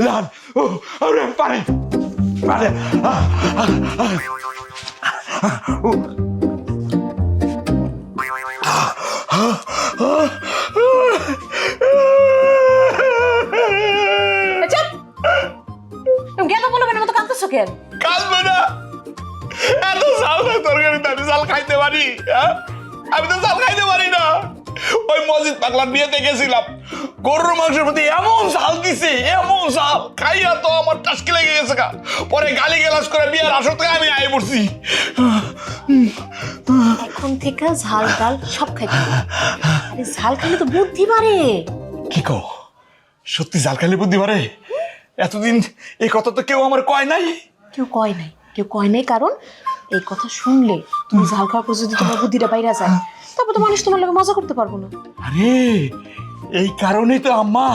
Run আরে পারে পারে গেঁদা বলবেন মতো কাঁদতেছো কেন? কাঁদবে না, এত ঝাল তরকারিতে আমি ঝাল খাইতে পারি? আমি তো ঝাল খাইতে পারি না। ওই মসজিদ পাগলার বিয়েতে গেছিলাম, গরুর মাংসের প্রতি এমন ঝাল দিছে, এমন ঝাল খাইয়া তো আমার টাসকি লেগে গেছে গা। পরে গালি গালাজ করে বিয়ের আসর থেকে আমি আয় পড়ছি। এখন থেকে ঝাল ডাল সব খাইতে হবে। আরে ঝাল খেলে তো বুদ্ধি বাড়ে। কি কও, সত্যি ঝাল খাইলে বুদ্ধি বাড়ে? এতদিন এই কথা তো কেউ আমার কয় নাই। কেউ কয় নাই কারণ এই কথা শুনলে তুমি ঝাল খাওয়ার পর যদি তোমার বুদ্ধিটা বাইরে যায় তারপর তো মানুষ তোমার লগে মজা করতে পারবো না। আরে এই কারণেই তো আম্মা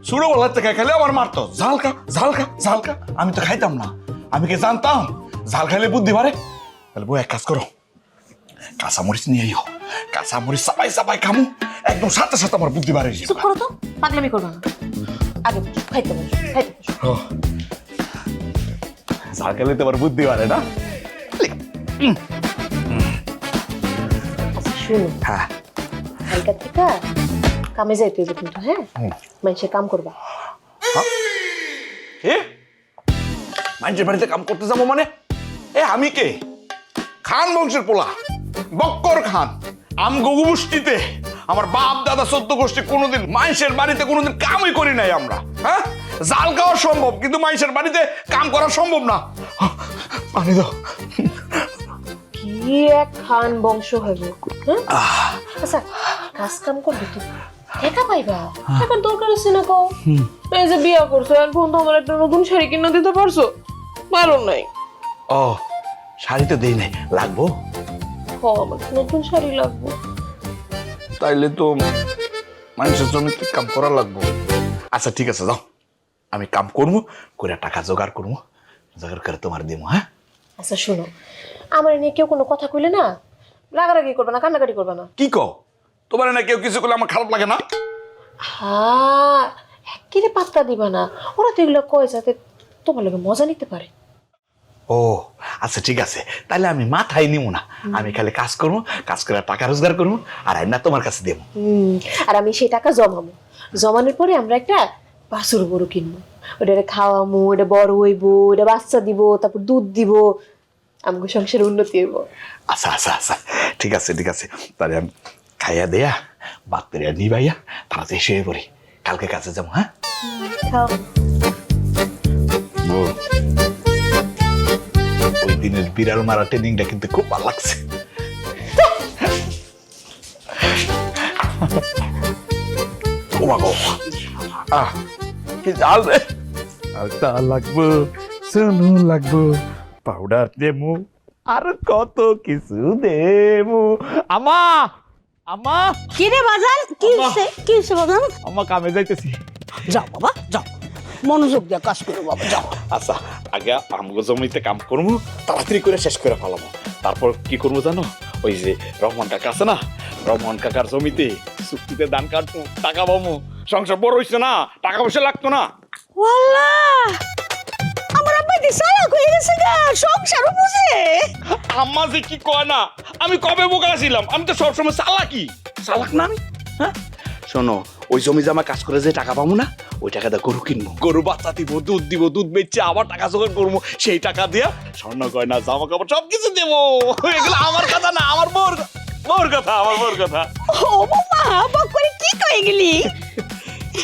ছোটবেলার থেকে খেলে আমার মারতো, ঝাল খা ঝাল খা ঝাল খা। আমি তো খাইতাম না, আমি কি জানতাম ঝাল খাইলে বুদ্ধি বাড়ে? তাহলে বউ এক কাজ করো, কাঁচামরিচ নিয়ে আইও, কাঁচামরিচ চাপাই চাপাই খামু, একদম সাথে সাথে আমার বুদ্ধি বাড়ে। চুপ করো তো, পাগলামি করবে না। আগে বসো, খাইতে বসো। ঝাল খেলে তো আমার বুদ্ধি বাড়ে না? আচ্ছা শুনো, হ্যাঁ কালকা থেকে কামে যাইতে হইবে কিন্তু, হ্যাঁ? মানুষের কাম করবা। মানুষের বাড়িতে কাম করতে যাবো মানে? আমি কে? খান বংশের পোলা, বক্কর খান। আমগো গোষ্ঠীতে আমার বাপ দাদা 14 গোষ্ঠী কোনোদিন মানুষের বাড়িতে কোনোদিন কামই করি নাই আমরা। হ্যাঁ, জাল খাওয়া সম্ভব কিন্তু মানুষের বাড়িতে কাম করা সম্ভব না। পানি দাও। কি এক খান বংশ হইব, হ্যাঁ? আচ্ছা কাজ কাম করবে তো একা পাইবা, এখন দরকার আছে না কও? এই যে বিয়া করছো আর ফোন তো আমার একটা নতুন শাড়ি কিনে দিতে পারছো? পারো নাই। ও শাড়ি তো দেই নাই, লাগবো? আমার নতুন শাড়ি লাগবে। তাইলে তো মানুষের জমিতে কাম করা লাগবো। আচ্ছা ঠিক আছে, যাও আমি কাম করবো, করে টাকা জোগাড় করবো, জোগাড় করে তোমার দিবো। হ্যাঁ আচ্ছা শোনো, আমার নিয়ে কেউ কোনো কথা কইলে না রাগারাগি করবে না, কান্নাকাটি করবে না। কি কও, তোমার না কেউ কিছু করলে আমার খারাপ লাগে না? হ্যাঁ, একেবারে পাত্তা দিবা না। ওরা তো এগুলো কয় যাতে তোমার লোকে মজা নিতে পারে। ও আচ্ছা ঠিক আছে, তাহলে আমি মাথায় নিব না, আমি খালি কাজ করবো, কাজ করে টাকা রোজগার করবো, আর না তোমার কাছে দেবো। আর আমি সেই টাকা জমাবো, জমানোর পরে আমরা একটা বাছুর গরু কিনবো, ওটা খাওয়ামো, ওটা বড় হইবো, ওটা বাচ্চা দিব, তারপর দুধ দিব, আমাকে সংসারে উন্নতি হইব। আচ্ছা আচ্ছা আচ্ছা ঠিক আছে ঠিক আছে, তাহলে আমি খাইয়া দেয়া বাদ করে নিবাইয়া তাড়াতাড়ি শুয়ে পড়ি, কালকে কাছে যাবো। হ্যাঁ খাও। ওই দিনের বিড়াল মারা ট্রেনিংটা কিন্তু খুব ভালো লাগছে। ও মা গো, কি জাল রে! আলতা লাগবো, সোনু লাগবো, পাউডার দেবো, আর কত কিছু দেবো। আমা আমা কি রে বাজান, কি হচ্ছে বাজান? আমা কামে যাইতেছি। যাও বাবা যাও, মনোযোগ দিয়ে কাজ করো বাবা, যাও। আচ্ছা আগে আমগো জমিতে কাম করবো, তাড়াতাড়ি করে শেষ করে ফেলাবো, তারপর কি করবো জানো? ওই যে রহমান কাকা আছে না, রহমান কাকার জমিতে চুক্তিতে ধান কাটবো, টাকা পাবো, সংসার বড় হইছে না, টাকা পয়সা লাগতো না। ওয়াল্লাহ, আমার আব্বা দি চালাক হয়ে গেছে গা, সংসারও বুঝে। আম্মা যে কি কয় না, আমি কবে বোকা ছিলাম? আমি তো সবসময় চালাকি, চালাক না আমি? হ্যাঁ শোনো, ওই জমি জামা কাজ করে যে টাকা পাবো না, ওই টাকাটা গরু কিনবো, গরু বাচ্চা দিব, দুধ বেচে আবার টাকা জোগাড় করবো, সেই টাকা দিয়া স্বর্ণ গয়না জামা কাপড় সবকিছু দেবো। এগুলো আমার কথা না, আমার বউর কথা, আমার বউর কথা। ও বাবা, বক করে কি কই গেলি?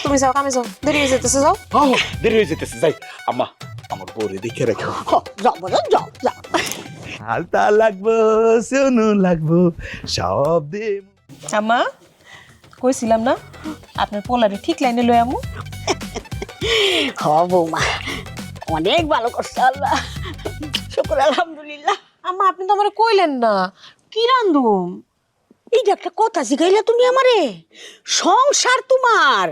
তুমি যাও, কামে যাও, দেরি হয়ে যেতেছে, যাও। দেরি হয়ে যেতেছে, যাই। আম্মা আমার বউরে দেখে রাখো। যাও বাজান, যাও যাও। আলতা লাগবো, সোনু লাগবো, সব দেব। আমা কইছিলাম না আপনার পোলারে ঠিক লাইনে লই আমু। হ বৌমা, অনেক ভালো করছে আল্লাহ, শুকর আলহামদুলিল্লাহ। আম্মা আপনি তো আমারে কইলেন না কি রান্ধুম। এইটা একটা কথা শিখাইলা তুমি আমারে। সংসার তোমার,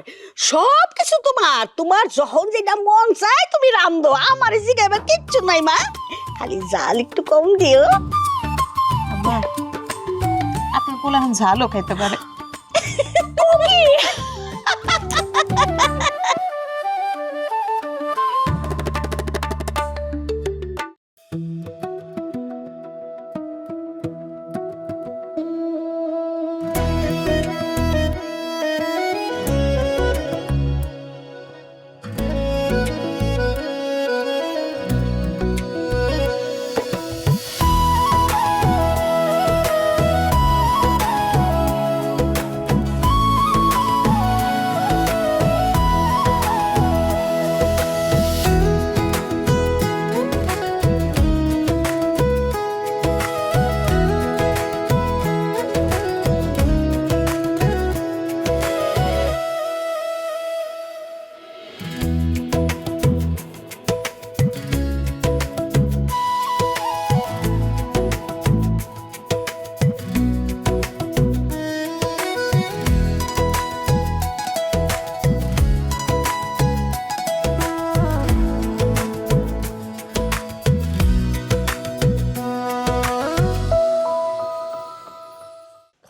সব কিছু তোমার, তোমার যখন যেটা মন চায় তুমি রান্ধো, আমারে শিখাইবার কিচ্ছু নাই মা, খালি জাল একটু কম দিও। আম্মা আপনার পোলা এখন ঝালও খাইতে পারে। তুমি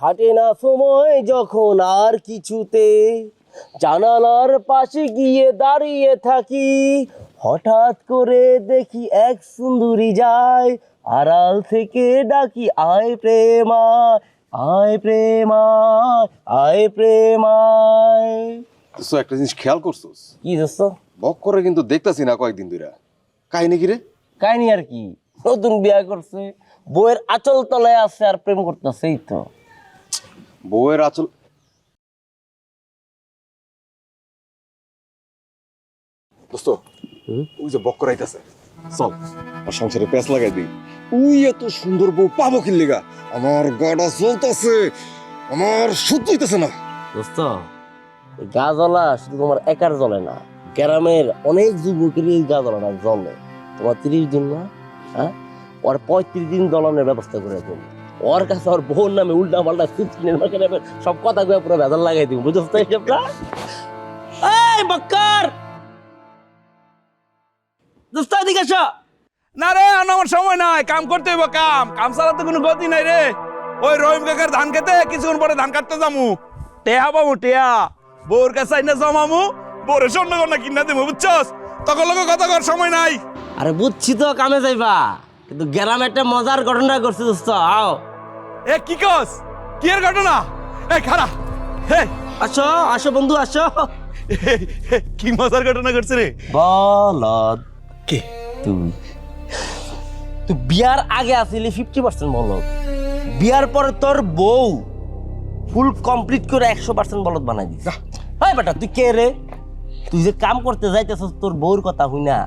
কাটে না সময় যখন আর কিছুতে, জানালার পাশে গিয়ে দাঁড়িয়ে থাকি, হঠাৎ করে দেখি এক সুন্দরী যায়, আড়াল থেকে ডাকি আয় প্রেমায়, আয় প্রেমায়, আয় প্রেমায়। তো একটা জিনিস খেয়াল করছোস, কি দোস্ত? বক করে কিন্তু দেখতাছি না কয়েকদিন ধরে। কাহিনী কি রে? কাহিনী আর কি, নতুন বিয়ে করছে, বউয়ের আঁচল তলায় আছে আর প্রেম করতেছে, এই তো। বউয়ের আঁচল? দোস্ত, ওই যে বক করাইতেছে, চল আর সংসারে প্যাঁচ লাগাই দিই। উই এত সুন্দর বউ পাবো কি লেগা? আমার গাটা জ্বলতেছে, আমার সহ্য হইতেছে না। দোস্ত, এই গা জ্বলা শুধু তোমার একার জ্বলে না, গ্রামের অনেক যুবকের এই গা জ্বলাটা জ্বলে। তোমার 30 দিন না, হ্যাঁ, ওর 35 দিন জ্বলানোর ব্যবস্থা করে তুমি। ওর কাছে ওর বোন নামে উল্টা পাল্টা সব কথা কয়ে পুরো ভেজাল লাগাই দিব, বুঝছো তো এইসবটা? এই বক্কর, দোস্ত এদিকে আসো। না রে, আমার সময় নাই, কাম করতে হইব। কাম কাম ছাড়া তো কোনো গতি নাই রে। ওই রহিম কাকার ধান খেতে কিছুক্ষণ পরে ধান কাটতে যামু, টেয়া পাবো টেয়া, বউর কাছে আইনা জমামু, বউরে স্বর্ণ গন্না কিনা দেবো, বুঝছস? তখন লোক কথা কর সময় নাই। আরে বুঝছি তো, কামে যাইবা, কিন্তু গ্রামে একটা মজার ঘটনা করছে দোস্ত, আও। এ কি কস? কি এর ঘটনা? এ খারা, হে আসো আসো বন্ধু আসো। কি মজার ঘটনা করছে রে? বলদ কে? তুই তুই বিয়ার আগে আসিলি 50% বলদ, বিয়ার পরে তোর বউ ফুল কমপ্লিট করে 100% বলদ বানাই দিস। হয় বেটা, তুই কে রে? তুই যে কাম করতে যাইতেছস তোর বউর কথা হই না,